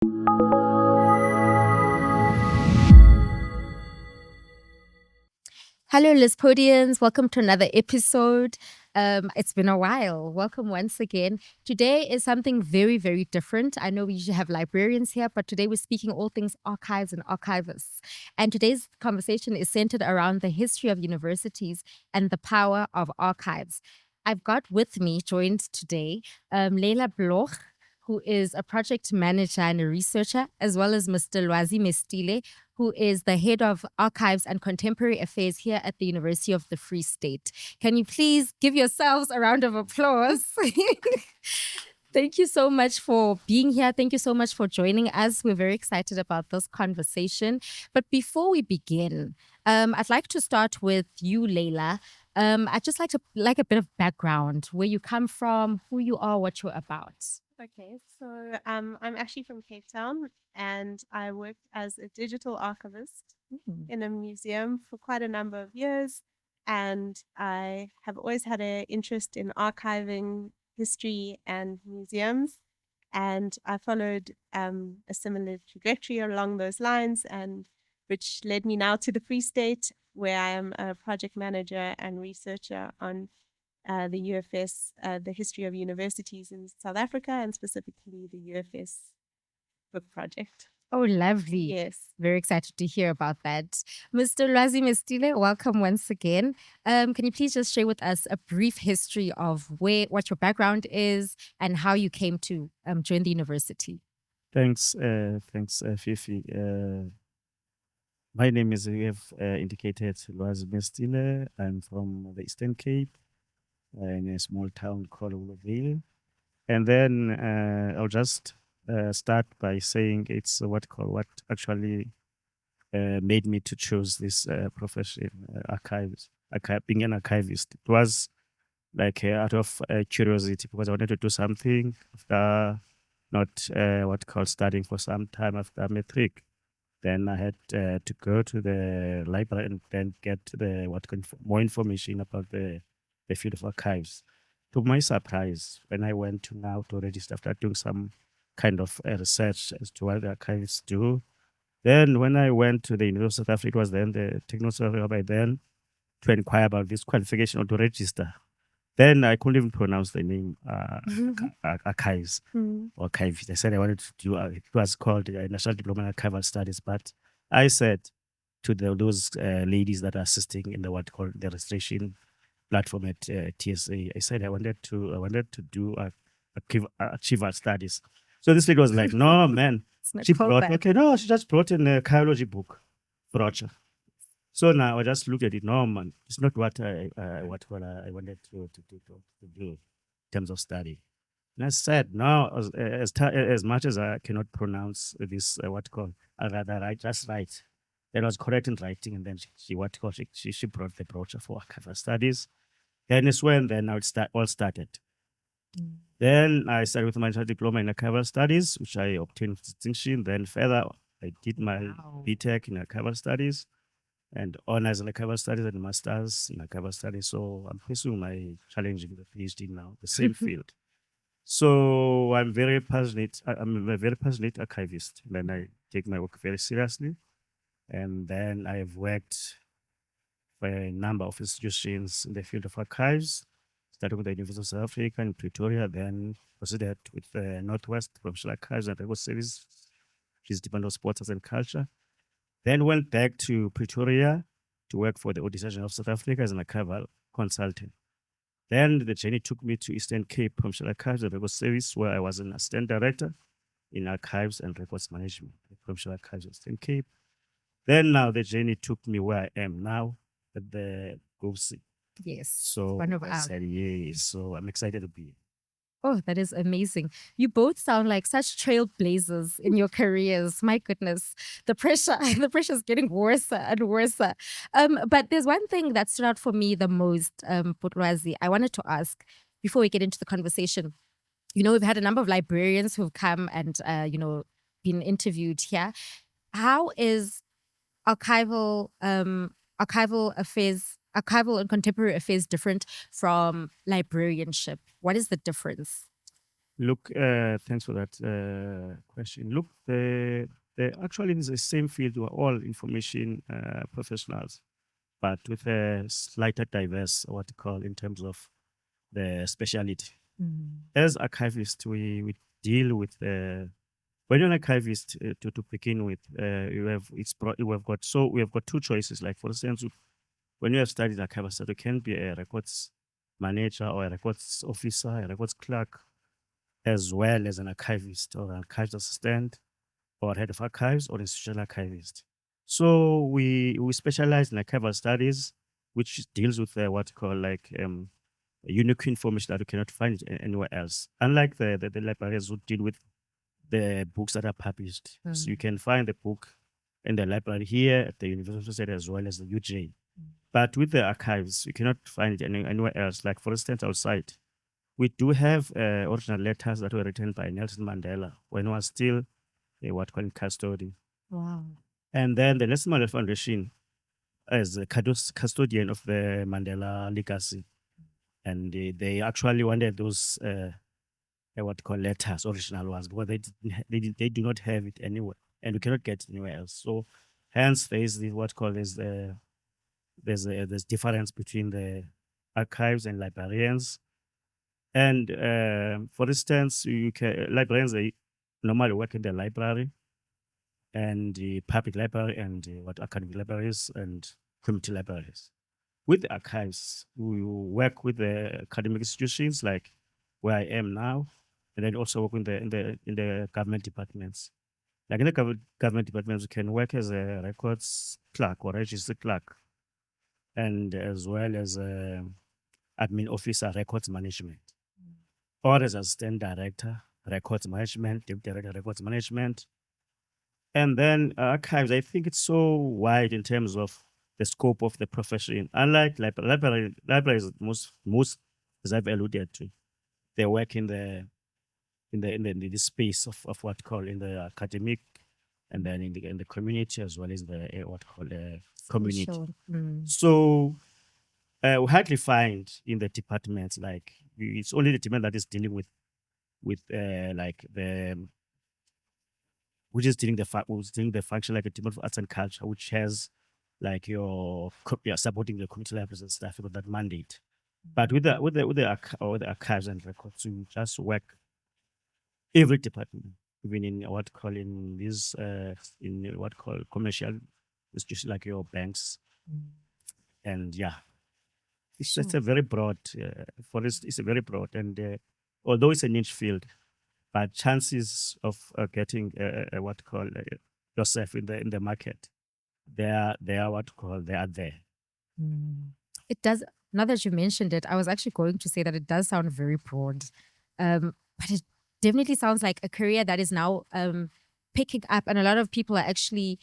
Hello, Lispodians. Welcome to another episode. It's been a while. Welcome once again. Today is something very, very different. I know we usually have librarians here, but today we're speaking all things archives and archivists. And today's conversation is centered around the history of universities and the power of archives. I've got with me, joined today, Leila Bloch, who is a project manager and a researcher, as well as Mr. Lwazi Mestile, who is the head of archives and contemporary affairs here at the University of the Free State. Can you please give yourselves a round of applause? Thank you so much for being here. Thank you so much for joining us. We're very excited about this conversation. But before we begin, I'd like to start with you, Leila. I'd just like a bit of background, where you come from, who you are, what you're about. Okay, so I'm actually from Cape Town and I worked as a digital archivist in a museum for quite a number of years. And I have always had an interest in archiving history and museums. And I followed a similar trajectory along those lines, and which led me now to the Free State, where I am a project manager and researcher on the UFS, the history of universities in South Africa, and specifically the UFS book project. Oh, lovely. Yes. Very excited to hear about that. Mr. Lwazi Mestile, welcome once again. Can you please just share with us a brief history of what your background is and how you came to join the university? Thanks, Fifi. My name is, you have indicated, Lwazi Mestile. I'm from the Eastern Cape, in a small town called Willowville. And then I'll just start by saying it's what actually made me to choose this profession, being an archivist. It was like out of curiosity, because I wanted to do something after not studying for some time after matric. Then I had to go to the library and then get more information about the field of archives. To my surprise, when I went to register after doing some kind of research as to what the archives do, then when I went to the University of South Africa, it was then the technology by then to inquire about this qualification or to register. Then I couldn't even pronounce the name archives or archive. I said I wanted to do it was called National Diploma in Archival Studies, but I said to those ladies that are assisting in the what called the registration platform at TSA, I said I wanted to do archival studies. So this lady was like, "No, man." She just brought in a biology book brochure. So now I just looked at it. No, man, it's not what I wanted to do in terms of study. And I said, no, as much as I cannot pronounce this, I rather write, just write. That was correct in writing. And then she brought the brochure for archival studies. Then it's when all started. Then I started with my diploma in archival studies, which I obtained with distinction. Then further, I did my BTech in archival studies and honors in archival studies and masters in archival studies. So I'm pursuing my challenging the PhD now, the same field. So I'm very passionate. I'm a very passionate archivist, and then I take my work very seriously. And then I have worked for a number of institutions in the field of archives, starting with the University of South Africa in Pretoria, then proceeded with the Northwest Provincial Archives and Record Service, which is Department of Sports and Culture. Then went back to Pretoria to work for the Auditor General of South Africa as an archival consultant. Then the journey took me to Eastern Cape Provincial Archives and Record Service, where I was an assistant director in archives and records management at Provincial Archives of Eastern Cape. Then now the journey took me where I am now at the GovC. Yes. So one of I ours. said, yes. So I'm excited to be here. Oh, that is amazing. You both sound like such trailblazers in your careers. My goodness. The pressure is getting worse and worse. But there's one thing that stood out for me the most, Lwazi. I wanted to ask before we get into the conversation. You know, we've had a number of librarians who've come and, been interviewed here. How is archival and contemporary affairs different from librarianship? What is the difference? Look, thanks for that question. Look, the actually in the same field, we're all information professionals, but with a slightly diverse, what you call in terms of the speciality. As archivists, we deal with when you're an archivist to begin with, you have we have got two choices. Like for instance, when you have studied archivist, you can be a records manager or a records officer, a records clerk, as well as an archivist or an archives assistant or head of archives or institutional archivist. So we specialize in archival studies, which deals with what you call like unique information that you cannot find anywhere else. Unlike the librarians who deal with the books that are published. So you can find the book in the library here at the university as well as the UJ. But with the archives, you cannot find it anywhere else. Like, for instance, outside, we do have original letters that were written by Nelson Mandela when he was still a what called custody. Wow. And then the Nelson Mandela Foundation is the custodian of the Mandela legacy. And they actually wanted those what call letters, original ones, because they do not have it anywhere, and we cannot get it anywhere else. So, hence there is the what called is there's difference between the archives and librarians. And for instance, you can librarians they normally work in the library and the public library and what academic libraries and community libraries. With the archives, we work with the academic institutions like where I am now, and then also work in the government departments. Like in the government departments, we can work as a records clerk or register clerk, and as well as admin officer, records management, or as assistant director, records management, deputy director, records management, and then archives. I think it's so wide in terms of the scope of the profession. Unlike libraries, most as I've alluded to, they work in the space of what call in the academic, and then in the community as well as the what call community. Sure. So we hardly find in the departments like it's only the department that is dealing with like the which is dealing the function like a department of arts and culture, which has like you're supporting the community libraries and stuff with that mandate. But with the archives and records, we just work every department, even in what call in this in what call commercial institutions like your banks, and yeah, it's just a very broad. It's a very broad, and although it's a niche field, but chances of getting what call yourself in the market, they are what call they are there. It does. Now that you mentioned it, I was actually going to say that it does sound very broad, but it definitely sounds like a career that is now picking up, and a lot of people are actually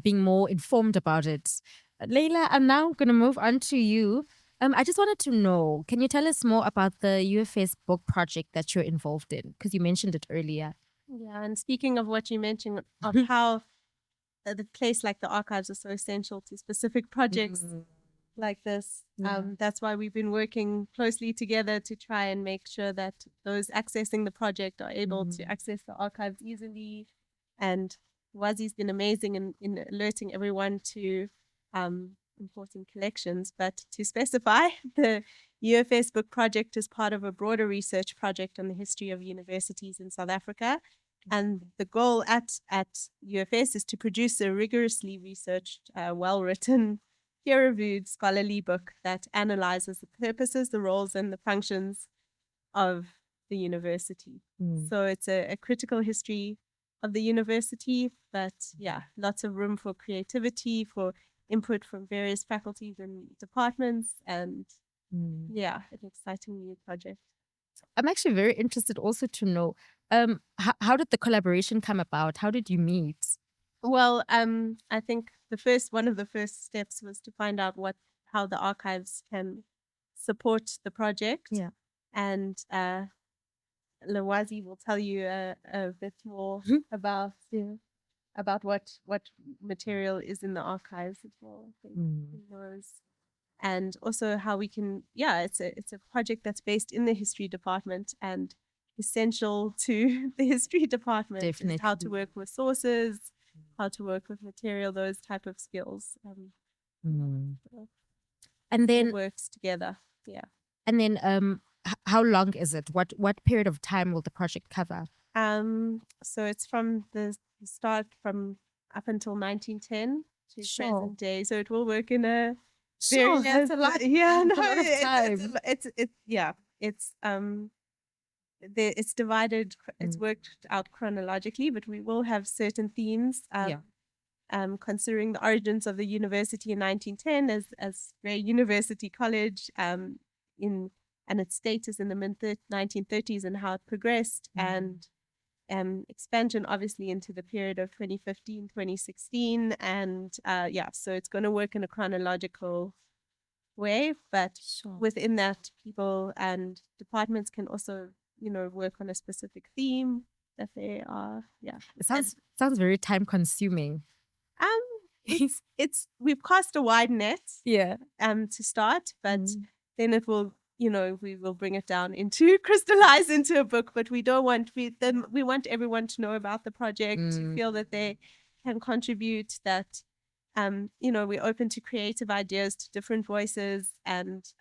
being more informed about it. Leila, I'm now going to move on to you. I just wanted to know, can you tell us more about the UFS book project that you're involved in? Because you mentioned it earlier. Yeah, and speaking of what you mentioned of how the place like the archives are so essential to specific projects like this, that's why we've been working closely together to try and make sure that those accessing the project are able to access the archives easily. And Wazi's been amazing in alerting everyone to important collections. But to specify, the UFS book project is part of a broader research project on the history of universities in South Africa. And the goal at UFS is to produce a rigorously researched, well-written, peer-reviewed scholarly book that analyzes the purposes, the roles, and the functions of the university. So it's a critical history of the university, but yeah, lots of room for creativity, for input from various faculties and departments, and yeah, an exciting new project. I'm actually very interested also to know how did the collaboration come about? How did you meet? Well, I think one of the first steps was to find out how the archives can support the project. Yeah. And Lawazi will tell you a bit more about what material is in the archives as well. I think he knows. And also how we can, it's a project that's based in the history department, and essential to the history department. Is how to Definitely. work with sources, how to work with material, those type of skills. Mm. So And it all then works together. Yeah. how long is it? What period of time will the project cover? So it's from the start from up until 1910 to Sure. present day. So it will work in a Sure, that's a lot. Yeah, no, a lot of time. it's divided. It's worked out chronologically, but we will have certain themes. Yeah. Considering the origins of the university in 1910 as Grey University College, in and its status in the mid 1930s and how it progressed, and expansion obviously into the period of 2015, 2016, and so it's going to work in a chronological way, but Sure. within that, people and departments can also work on a specific theme that they are. It sounds very time consuming. Um, it's we've cast a wide net Yeah. to start, but then it will we will bring it down into crystallize into a book. But we don't want we want everyone to know about the project, to feel that they can contribute, that we're open to creative ideas, to different voices and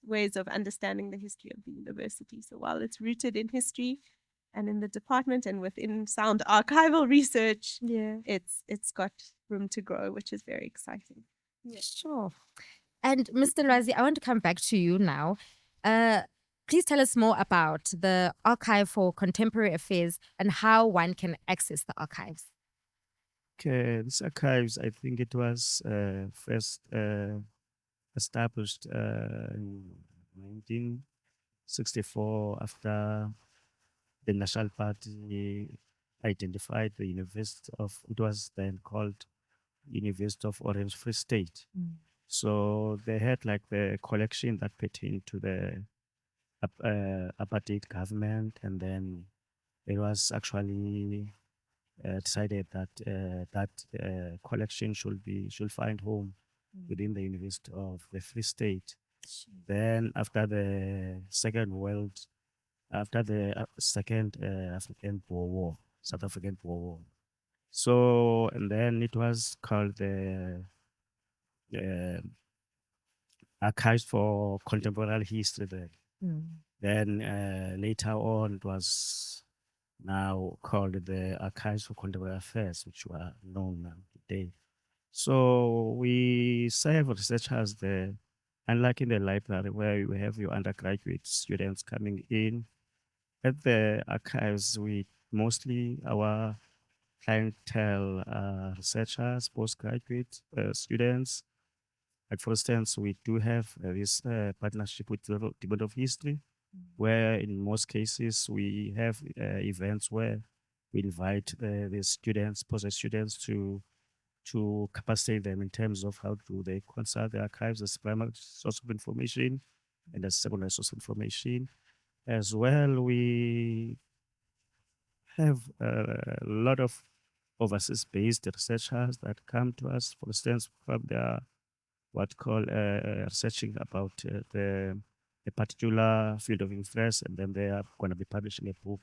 ways of understanding the history of the university. So while it's rooted in history and in the department and within sound archival research, it's got room to grow, which is very exciting. Sure. And Mr. Lwazi, I want to come back to you now. Please tell us more about the Archive for Contemporary Affairs and how one can access the archives. Okay, this archives, I think it was first established in 1964 after the National Party identified the University of, it was then called University of Orange Free State. So they had like the collection that pertained to the apartheid government, and then it was actually decided that collection should find home within the University of the Free State. Then after the second African Boer War, South African Boer War. So and then it was called the Archives for Contemporary History. Then later on, it was now called the Archives for Contemporary Affairs, which were known now today. So we serve researchers there, unlike in the library where you have your undergraduate students coming in. At the archives, we mostly our clientele researchers, postgraduate students. Like for instance, we do have this partnership with the Department of History, where in most cases we have events where we invite the students, post students to capacitate them in terms of how do they consult the archives as primary source of information and as secondary source of information. As well, we have a lot of overseas-based researchers that come to us, for instance, from their what call researching about a particular field of interest, and then they are going to be publishing a book.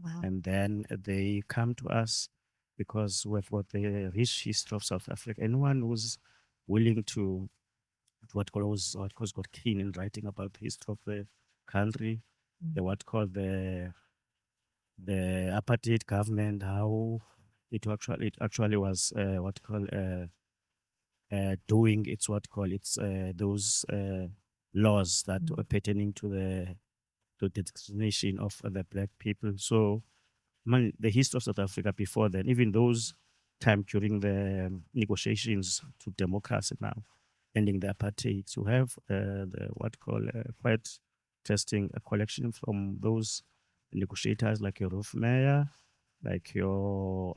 Wow. And then they come to us because we've got the rich history of South Africa. Anyone who's willing to what calls got keen in writing about the history of the country, the what called the apartheid government, how it actually was what called doing its what call it's those laws that were pertaining to the discrimination of the black people. So the history of South Africa before then, even those time during the negotiations to democracy now, ending the apartheid, to have the what call quite testing a collection from those negotiators like your Ruth Meyer, like your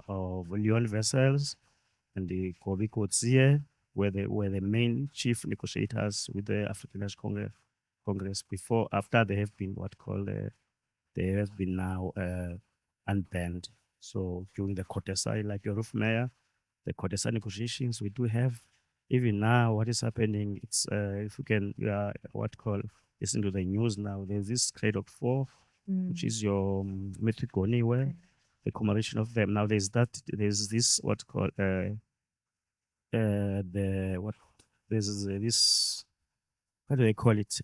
Leon Vessels, and the Kobe Kotzie were the main chief negotiators with the African National Congress before, after they have been what called they have been now unbanned. So during the Kotesa, like your Roof Mayor, the Kotesa negotiations, we do have even now what is happening. It's if you can what call listen to the news now. There's this Craddock 4 which is your Metriconiwe, the commemoration of them. Now there's this what called the what there's this, what do they call it?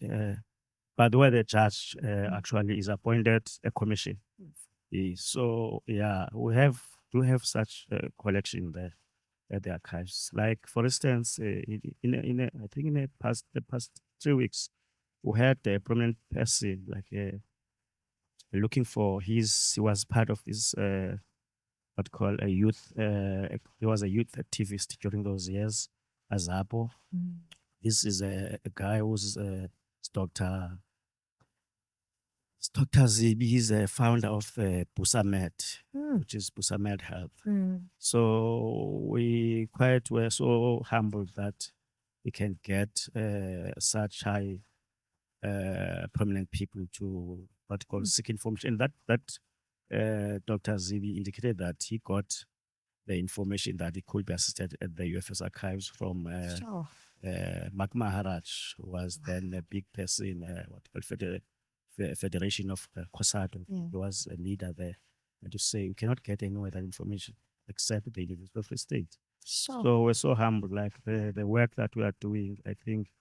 But where the judge actually is appointed a commission. So yeah, we have such a collection there at the archives. Like for instance, I think in the past 3 weeks, we had a prominent person like looking for he was part of this what called a youth he was a youth activist during those years as Apo. This is a guy who's Dr. Dr. Zibi. He's a founder of Busamed, which is Busamed Health. So we quite were so humbled that we can get such high prominent people to what called seek information. That Dr. Zibi indicated that he got the information that he could be assisted at the UFS archives from Sure. Mark Maharaj, who was then a big person, what called Federation of COSATO. Yeah. He was a leader there. And to say, we cannot get anywhere that information except the University of Free State. Sure. So we're so humbled, like the work that we are doing, I think,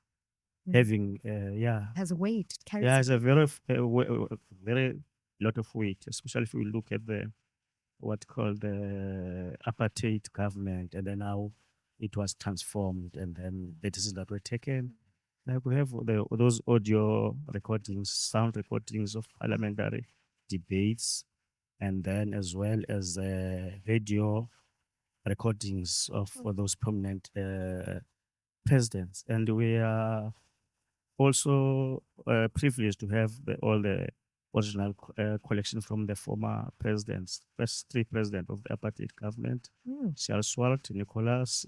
having, Has weight. It carries yeah, it's a very lot of weight, especially if we look at the what called the apartheid government, and then how it was transformed, and then the decisions that were taken. Like we have those audio recordings, sound recordings of parliamentary debates, and then as well as radio recordings of those prominent presidents. And we are also privileged to have all the original collection from the former presidents, first three presidents of the apartheid government, Charles Swart, Nicholas,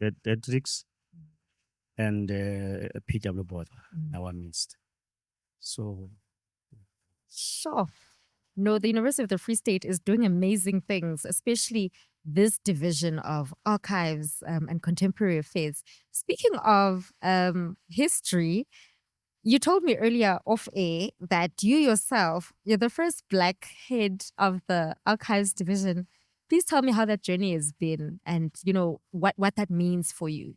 Dedricks, and P.W. Botha, in our midst. So, Sure. No, the University of the Free State is doing amazing things, especially this division of archives and contemporary affairs. Speaking of history, you told me earlier off air that you yourself, you're the first Black head of the archives division. Please tell me how that journey has been and, what that means for you.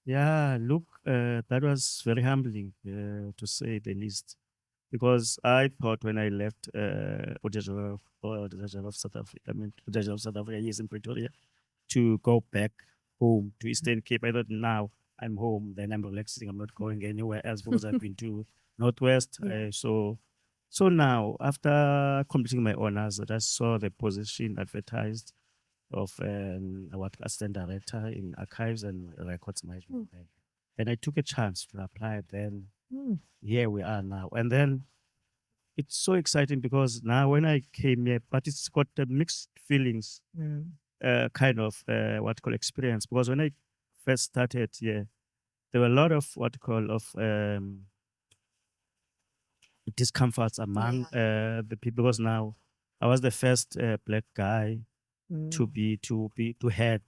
yeah, look, that was very humbling, to say the least, because I thought when I left Udajara of South Africa, Udajara of South Africa, yes, in Pretoria, to go back home to Eastern Cape. I thought now I'm home, then I'm relaxing. I'm not going anywhere else because I've been to Northwest. So now, after completing my honors, I just saw the position advertised of what assistant director in archives and records management. And I took a chance to apply. Then here we are now. And then it's so exciting because now when I came here, but it's got the mixed feelings, kind of what call experience. Because when I first started here, there were a lot of what call of discomforts among the people. Because now I was the first Black guy to head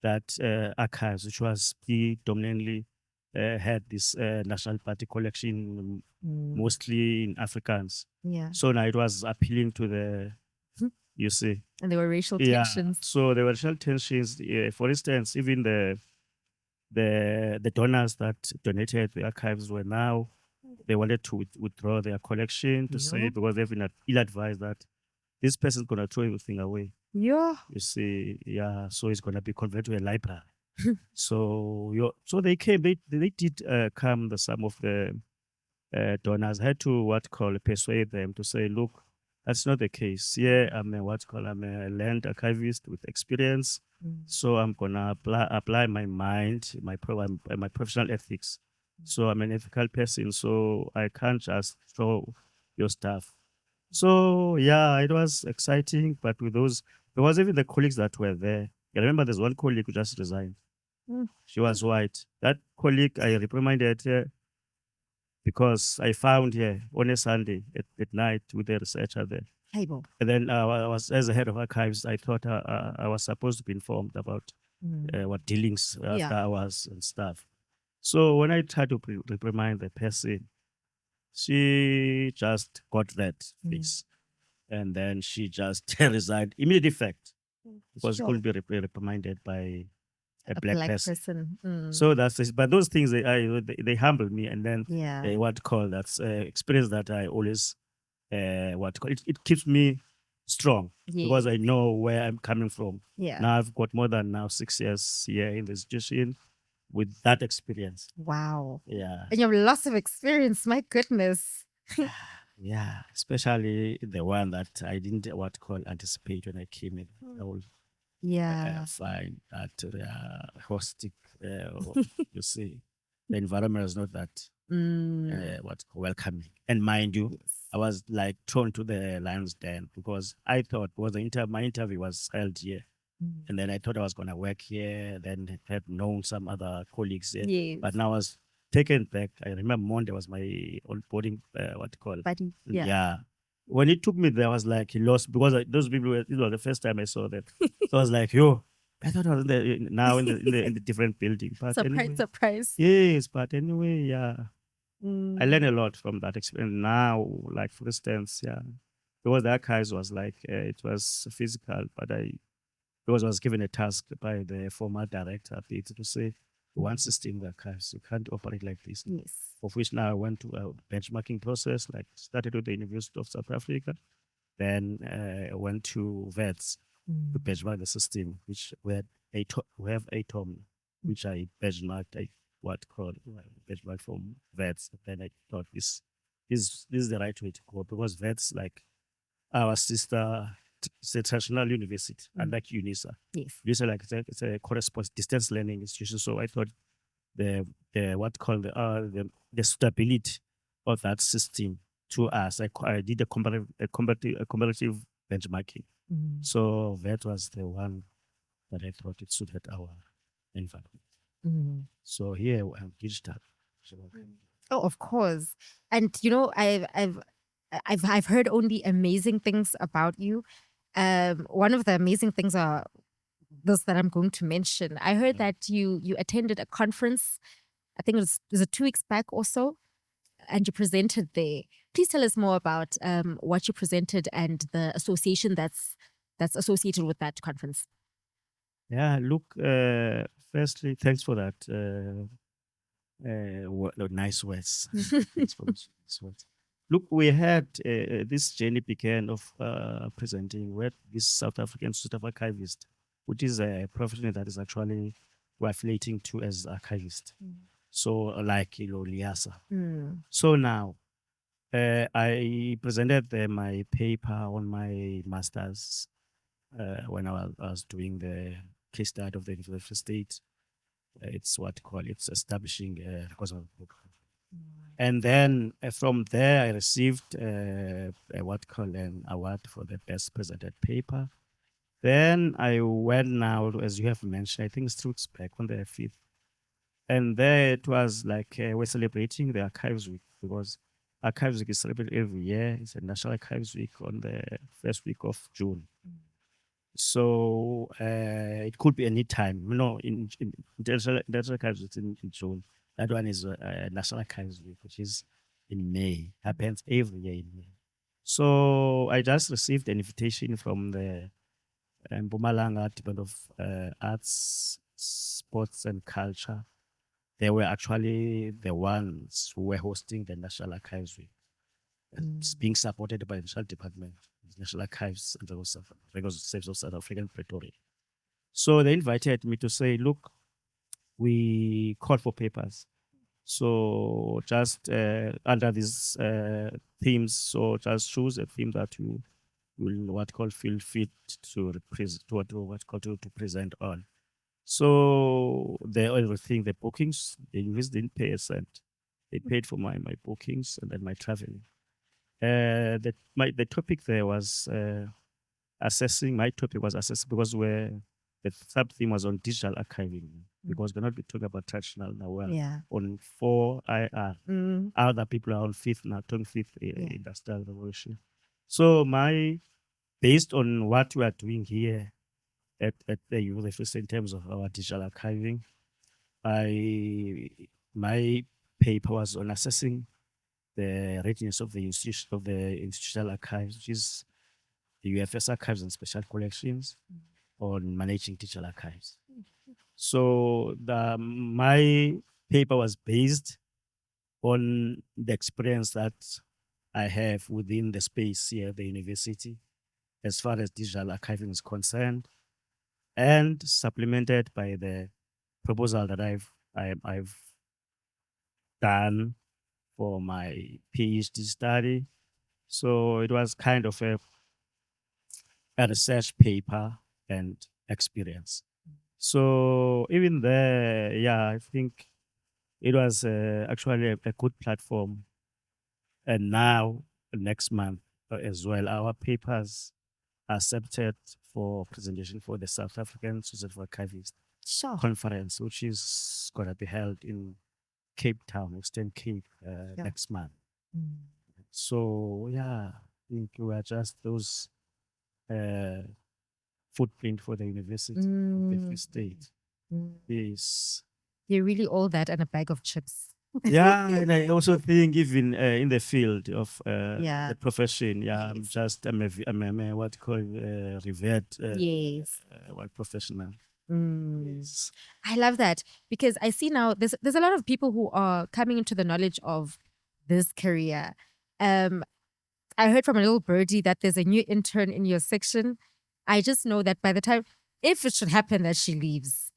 that archives, which was predominantly had this National Party collection, mostly in Afrikaans. Yeah. So now it was appealing to the, you see. And there were racial Yeah. tensions. So there were racial tensions. For instance, even the donors that donated the archives were now, they wanted to withdraw their collection to say, because they've been ill-advised that this person's going to throw everything away. Yeah. You see, yeah, so it's going to be converted to a library. So they came, they did come, some of the donors had to persuade them to say, look, that's not the case. Yeah, I'm a land archivist with experience. So I'm gonna apply my mind, my professional ethics. So I'm an ethical person, so I can't just throw your stuff. So yeah, it was exciting, but with those, there was even the colleagues that were there. I remember there's one colleague who just resigned. She was white. That colleague, I reprimanded her because I found her on a Sunday at night with a researcher there. Table. And then I was, as the head of archives, I thought I was supposed to be informed about what dealings after hours and stuff. So when I tried to reprimand the person, She just got that fix. And then she just resigned. Immediate effect. Because she Sure. couldn't be reprimanded by a A black black person. person. So that's this, but those things they humble me, and then Yeah. what call that's experience that I always what call it keeps me strong because Yeah. I know where I'm coming from. Yeah. Now I've got more than now 6 years here in the institution with that experience. Wow. Yeah, And you have lots of experience. My goodness. yeah, especially the one that I didn't what call anticipate when I came in. I will Yeah. find that hostic, you see, the environment is not that what welcoming. And mind you, I was like thrown to the lion's den because I thought my interview was held here, and then I thought I was gonna work here. Then had known some other colleagues here, Yes. but now I was taken back. I remember Monday was my onboarding what you call Buddy. Yeah. yeah. When he took me there, I was like, he lost because those people were, it was the first time I saw them. So I was like, yo, I thought I was now in the different building. But Surprise, anyway, surprise. yes, but anyway, yeah. I learned Mm. a lot from that experience. Now, like for instance, yeah, because the archives was like it was physical, but because I was given a task by the former director at it to say one system in the archives, you can't operate like this. Yes. Of which now I went to a benchmarking process, like started with the University of South Africa, then went to VETS to benchmark the system, which we have a tom, which I benchmarked, benchmark from VETS. Then I thought this is the right way to go because VETS like our sister. It's a traditional university, unlike UNISA. Yes. UNISA like it's a correspondence distance learning institution. So I thought the what called the stability of that system to us. I did a comparative benchmarking. So that was the one that I thought it suited our environment. So here I'm digital. Oh, of course. And you know, I've heard only amazing things about you. One of the amazing things are those that I'm going to mention. I heard that you attended a conference. I think it was 2 weeks back or so, and you presented there. Please tell us more about what you presented and the association that's associated with that conference. Yeah, look, firstly, thanks for that. Nice words. Thanks for those nice words. Look, we had this journey began of presenting with this South African Institute of Archivist, which is a profession that is actually we're affiliating to as archivist. So, like, Liasa. So now, I presented my paper on my master's when I was doing the case study of the University State. It's what call it's establishing because of book. And then from there, I received what call an award for the best presented paper. Then I went now, as you have mentioned, I think it's 2 weeks back on the 5th. And there it was like we're celebrating the Archives Week because Archives Week is celebrated every year. It's a National Archives Week on the first week of June. So it could be any time. You know, in International Archives it's in June. That one is National Archives Week, which is in May. Happens every year in May. So I just received an invitation from the Mpumalanga Department of Arts, Sports and Culture. They were actually the ones who were hosting the National Archives Week. It's being supported by the National Department, the National Archives, and the Records Service of South Africa in Pretoria. So they invited me to say, look, we call for papers. So just under these themes, so just choose a theme that you will what called feel fit to to present on. So they everything, the bookings, the university didn't pay a cent. They paid for my bookings and then my traveling. The topic there was assessing. My topic was assessing because the sub theme was on digital archiving because we're not be talking about traditional now. We're on 4IR. Other people are on fifth now, talking fifth industrial revolution. So based on what we are doing here at the university in terms of our digital archiving, my paper was on assessing the readiness of the institutional archives, which is the UFS archives and special collections, on managing digital archives. So my paper was based on the experience that I have within the space here at the university, as far as digital archiving is concerned, and supplemented by the proposal that I've done for my PhD study. So it was kind of a research paper and experience. So even there, yeah, I think it was actually a good platform. And now, next month as well, our papers are accepted for presentation for the South African Society for Archivists Sure. conference, which is going to be held in Cape Town, Eastern Cape, next month. So, yeah, I think we are just those footprint for the university of the Free State. Yes. You're really all that and a bag of chips. Yeah, and I also think even in the field of Yeah. the profession, yeah, I'm a what you call revert Yes. professional. Yes. I love that because I see now there's a lot of people who are coming into the knowledge of this career. I heard from a little birdie that there's a new intern in your section. I just know that by the time, if it should happen that she leaves,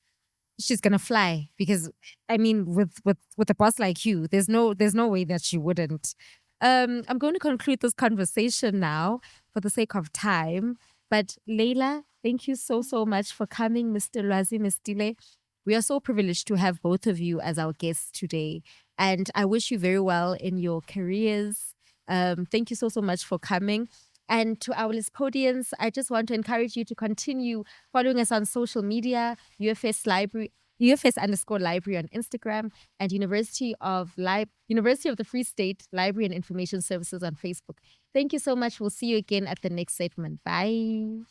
she's gonna fly because I mean, with a boss like you, there's no way that she wouldn't. I'm going to conclude this conversation now for the sake of time. But Leila, thank you so much for coming, Mr. Lwazi Mestile. We are so privileged to have both of you as our guests today, and I wish you very well in your careers. Thank you so much for coming. And to our Lyspodians, I just want to encourage you to continue following us on social media, UFS Library, UFS_library on Instagram, and University of the Free State Library and Information Services on Facebook. Thank you so much. We'll see you again at the next segment. Bye.